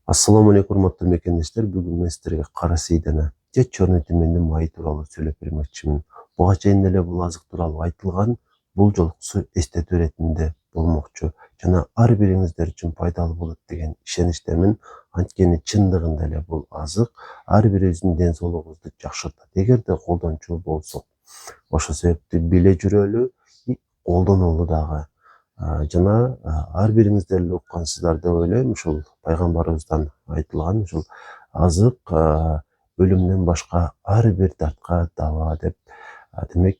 Ассаламу алейкум, урматтуу мекендештер. Бүгүн мен сиздерге кара сейдана же чорный тимендин майы тууралуу сүйлөп бермекчимин. Буга чейин эле бул азык тууралуу айтылган, бул жолкусу эстетүү иретинде болмокчу жана ар бириңиздер үчүн пайдалуу болот деген ишеничтемин. Анткени чындыгында эле бул азык ар бирибиздин ден соолугубузду жакшыртат, эгерде колдончу болсок. Ошол себептүү биле жүрөлү, колдонолу дагы. Жана ар бириңиздер эле уккансыздар деп ойлойм. Ушул пайгамбарыбыздан айтылган ушул азык өлүмдөн башка ар бир дартка дава деп демек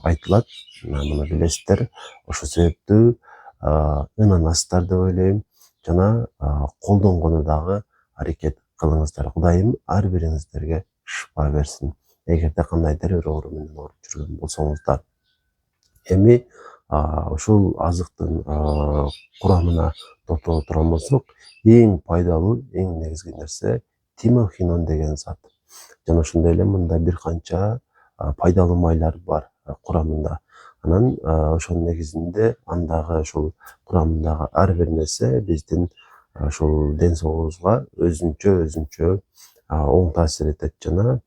айтылат. Муну билесиздер. Ошол себептүү ынанасыздар деп ойлойм. Жана колдонгону дагы аракет кылыңыздар. Кудайым ар бириңиздерге шыпа берсин. Эгерде кандайдыр бир оору менен ооруп жүргөн болсоңуздар. Эми ушул азыктын курамына токтоло турган болсок, эң пайдалуу, эң негизги нерсе тимохинон деген зат. Жана ошондой эле мында бир канча пайдалуу майлар бар курамында. Анан ошонун негизинде андагы ушул курамындагы ар бир нерсе биздин ушул ден соолугубузга өзүнчө оң таасир этет жана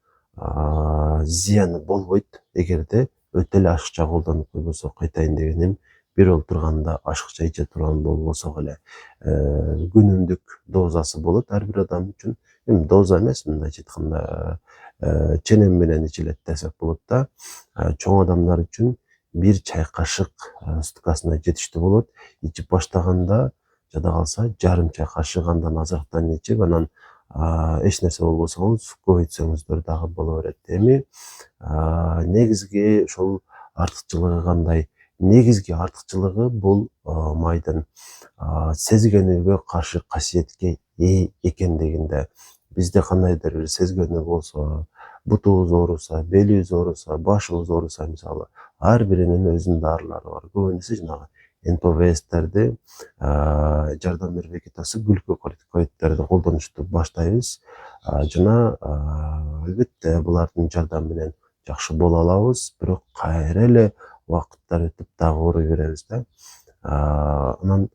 зыяны болбойт эгерде өтө эле ашыкча колдонуп койбосок. Айтайын дегеним, бир олтурганда ашыкча иче турган болбосок эле күнүмдүк дозасы болот ар бир адам үчүн. Эми доза эмес, мындайча айтканда ченем менен ичилет десек болот да. Чоң адамдар үчүн бир чай кашык суткасына жетиштүү болот. Ичип баштаганда жада калса жарым чай кашык, андан азырактан ичип, анан эч нерсе болбосоңуз көбөйтсөңүздөр дагы боло берет. Эми негизги ушул артыкчылыгы кандай? Негизги артыкчылыгы бул майдын сезгенүүгө каршы касиетке ээ экендигинде. Бизде кандайдыр бир сезгенүү болсо, бутубуз ооруса, белибиз ооруса, башыбыз ооруса, мисалы, ар биринин өзүнүн дарылары бар. Көбүнесе жанагы НПВСтерди, жардам бербей кетасы глюкокортикоидтерди колдонушту баштайбыз. Жана албетте булардын жардамы менен жакшы боло алабыз, бирок кайра эле убакыттар өтүп дагы ооруй беребиз да. Анан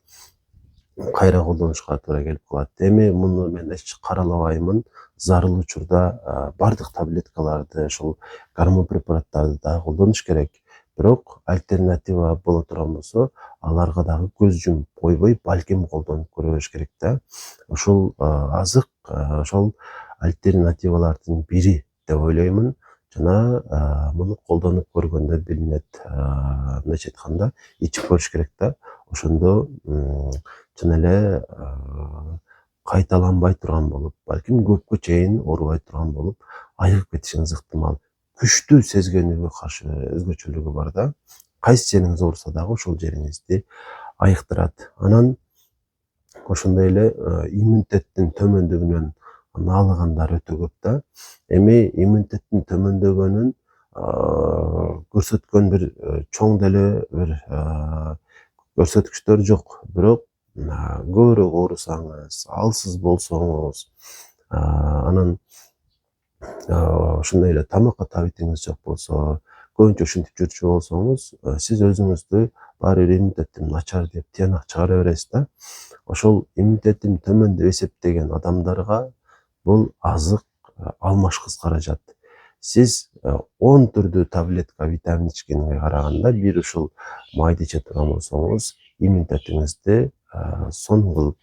кайра колдонушка туура келип калат. Эми муну мен эч каралабаймын. Зарыл учурда бардык таблеткаларды, ушул гормон препараттарды дагы колдонуш керек. Бирок альтернатива боло турган болсо, аларга дагы көз жумуп койбой, балким колдонуп көрүш керек да. Ушул азык ошол альтернативалардын бири деп ойлоймун. Жана муну колдонуп көргөндө билинет. Мындайча айтканда, ичип көрүш керек да. Ошондо чын эле кайталанбай турган болуп, балким көпкө чейин оорубай турган болуп, айыгып кетишиңиз ыктымал. Күчтүү сезгенүүгө каршы өзгөчөлүгү бар да. Кайсы жериңиз ооруса дагы ошол жериңизди айыктырат. Анан ошондой эле иммунитеттин төмөндүгүнөн наалыгандар өтө көп да. Эми иммунитеттин төмөндөгөнүн көрсөткөн бир чоң деле бир көрсөткүчтөр жок. Бирок көбүрөөк оорусаңыз, алсыз болсоңуз, анан ошондой эле тамакка табитиңиз жок болсо, көбүнчө ушинтип жүрчү болсоңуз, сиз өзүңүздү баары бир иммунитетим начар деп тыянак чыгара бересиз да. Ошол иммунитетим төмөн деп эсептеген адамдарга бул азык алмашкыс каражат. Сиз 10 түрдүү таблетка витамин ичкенге караганда, бир ушул майды иче турган болсоңуз, иммунитетиңизди сонун кылып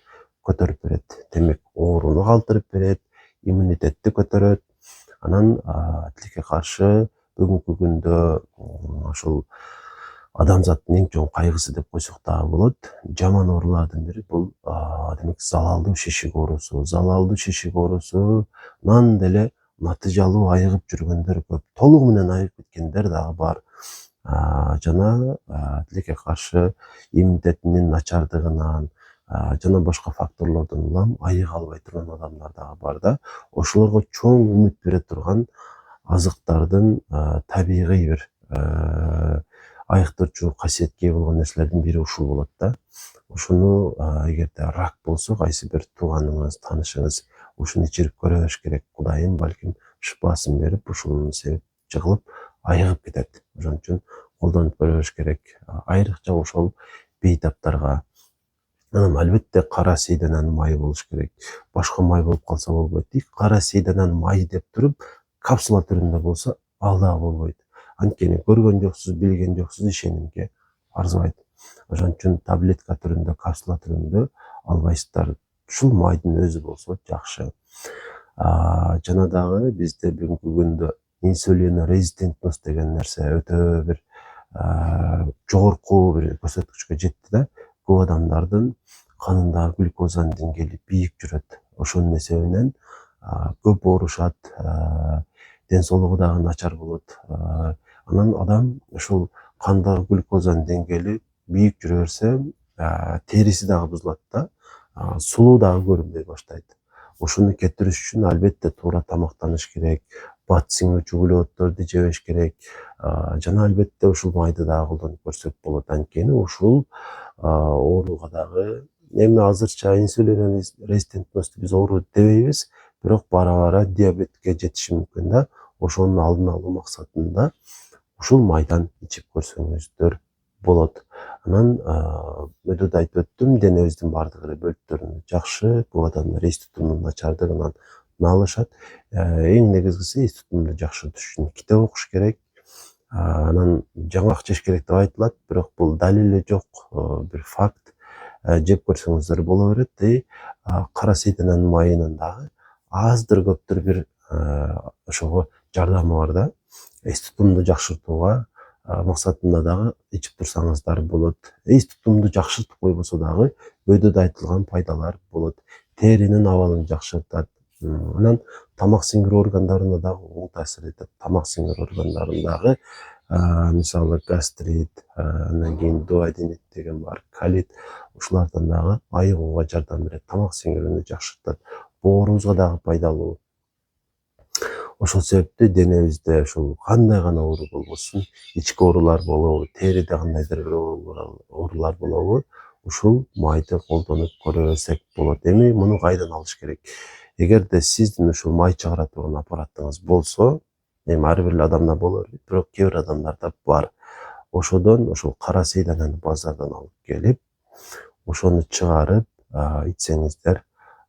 көтөрүп берет. Демек, ооруну калтырып берет, иммунитетти көтөрөт. Анан тилекке каршы бүгүнкү күндө ушул адамзаттын эң чоң кайгысы деп койсок дагы болот. Жаман оорулардын бири бул демек залалдуу шишик оорусу. Залалдуу шишик оорусунан деле натыйжалуу айыгып жүргөндөр көп. Толугу менен айыгып кеткендер дагы бар. Жана тилекке каршы иммунитетинин начардыгынан жана башка факторлордон улам айыга албай турган адамдар дагы бар да. Ошолорго чоң үмүт бере турган азыктардын табигый бир айыктырчу касиетке ээ болгон нерселердин бири ушул болот да. Ушуну эгерде рак болсо, кайсы бир тууганыңыз, таанышыңыз ушуну ичирип көрүш керек. Кудайым балким шыпасын берип, ушунун себепчи кылып айыгып кетет. Ошон үчүн колдонуп көрүш керек. Айрыкча ошол бейтаптарга Анан албетте кара сейдананын майы болуш керек. Башка май болуп калса болбойт. Кара сейдананын майы деп туруп капсула түрүндө болсо ал дагы болбойт. Анткени көргөн жоксуз, билген жоксуз, ишенимге арзыбайт. Ошон үчүн таблетка түрүндө, капсула түрүндө албайсыздар. Ушул майдын өзү болсо жакшы. Жана дагы бизде бүгүнкү күндө инсулин резистентность деген нерсе өтө бир жогорку бир көрсөткүчкө жетти да. Көп адамдардын канындагы глюкозанын деңгээли бийик жүрөт. Ошонун эсебинен көп оорушат, ден соолугу дагы начар болот. Анан адам ушул кандагы глюкозанын деңгээли бийик жүрө берсе, териси дагы бузулат да, сулуу дагы көрүнбөй баштайт. Ошону кетириш үчүн албетте туура тамактаныш керек, бат сиңүүчү углеводдорду жебеш керек. Жана албетте ушул майды дагы колдонуп көрсөк болот. Анткени ушул ооруга дагы эми азырча инсулин резистентность биз оору дебейбиз, бирок бара-бара диабетке жетиши мүмкүн да. Ошонун алдын алуу максатында ушул майдан ичип көрсөңүздөр болот. Анан мөдөдө айтып өттүм, денебиздин бардык эле бөлүктөрүнө жакшы. Көп адамдар эс тутумунун начардыгынан налышат. Эң негизгиси эс тутумду жакшыртыш үчүн китеп окуш керек. Анан жаңгак жеш керек деп айтылат, бирок бул далили жок бир факт. Жеп көрсөңүздөр боло берет. Кара сейдананын майынын дагы аздыр көптүр бир ошого жардамы бар да. Эс тутумду жакшыртууга максатында дагы ичип турсаңыздар болот. Эс тутумду жакшыртып койбосо дагы өйдөдө айтылган пайдалар болот. Теринин абалын жакшыртат. Анан тамак сиңирүү органдарына дагы оң таасир этет. Тамак сиңирүү органдарындагы мисалы гастрит, андан кийин дуоденит деген бар, колит, ушулардан дагы айыгууга жардам берет. Тамак сиңирүүнү жакшыртат. Боорубузга дагы пайдалуу. Ошол себептен денебизде ушул кандай гана оору болбосун, ички оорулар болобу, териде кандайдыр бир оорулар болобу, ушул майды колдонуп көрө берсек болот. Эми муну кайдан алыш керек? Эгерде сиздин ушул май чыгара турган аппаратыңыз болсо, эми ар бир адамда боло бербейт, бирок кээ бир адамдарда бар. Ошодон ушул кара сейдананы базардан алып келип, ошону чыгарып ичсеңиздер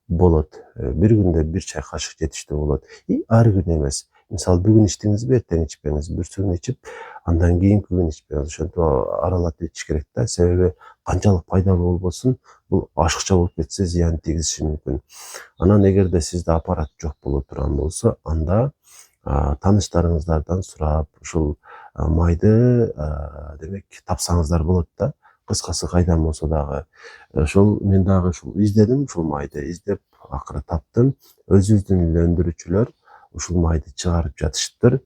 болот. Бир күндө бир чай кашык жетиштүү болот. Ар күн эмес. Мисалы бүгүн ичтиңизби, эртең ичпеңиз, бүрсүгүн ичип, андан кийинки күн ичпеңиз. Ошентип аралатып ичиш керек да. Себеби канчалык пайдалуу болбосун, бул ашыкча болуп кетсе зыян тийгизиши мүмкүн. Анан эгерде сизде аппарат жок боло турган болсо, анда тааныштарыңыздардан сурап, ушул майды демек тапсаңыздар болот да. Кыскасы кайдан болсо дагы. Ошол мен дагы ушул издедим, ушул майды издеп акыры таптым. Өзүбүздүн эле өндүрүүчүлөр ушул майды чыгарып жатышыптыр.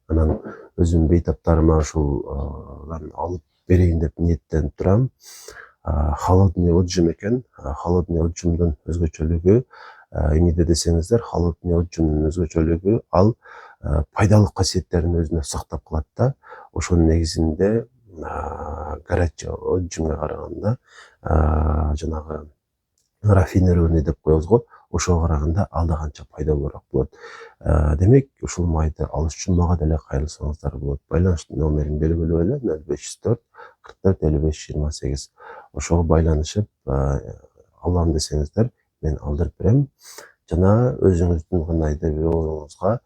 Анан өзүм бейтаптарыма ушулдан алып берейин деп ниеттенип турам. Холодный отжим экен. Холодный отжимдун өзгөчөлүгү эмнеде десеңиздер, холодный отжимдун өзгөчөлүгү ал пайдалуу касиеттерин өзүнө сактап калат да. Ошонун негизинде горячий отжимге караганда жанагы рафинированный деп коебуз го, ошого караганда ал да канча пайдалуураак болот. Демек ушул майды алыш үчүн мага деле кайрылсаңыздар болот. Байланыш номерин белгилеп эле 0504 44 55 28. Ошого байланышып алам десеңиздер, мен алдырып берем. Жана өзүңүздүн кандайдыр бир ооруңузга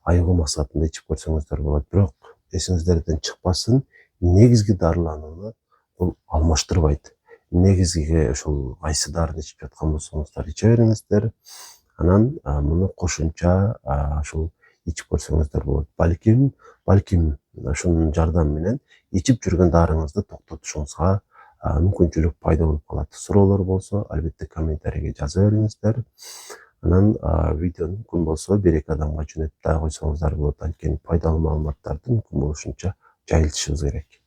айыгуу максатында ичип көрсөңүздөр болот. Бирок эсиңиздерден чыкпасын, негизги дарыланууну бул алмаштырбайт. Негизгиге ушул кайсы дарыны ичип жаткан болсоңуздар иче бериңиздер. Анан муну кошумча ушул ичип көрсөңүздөр болот. Балким ошонун жардамы менен ичип жүргөн дарыңызды токтотушуңузга мүмкүнчүлүк пайда болуп калат. Суроолор болсо, албетте комментарийге жаза бериңиздер. Анан видеону мүмкүн болсо 1-2 адамга жөнөтүп дагы койсоңуздар болот. Анткени пайдалуу маалыматтарды мүмкүн болушунча жайылтышыбыз керек.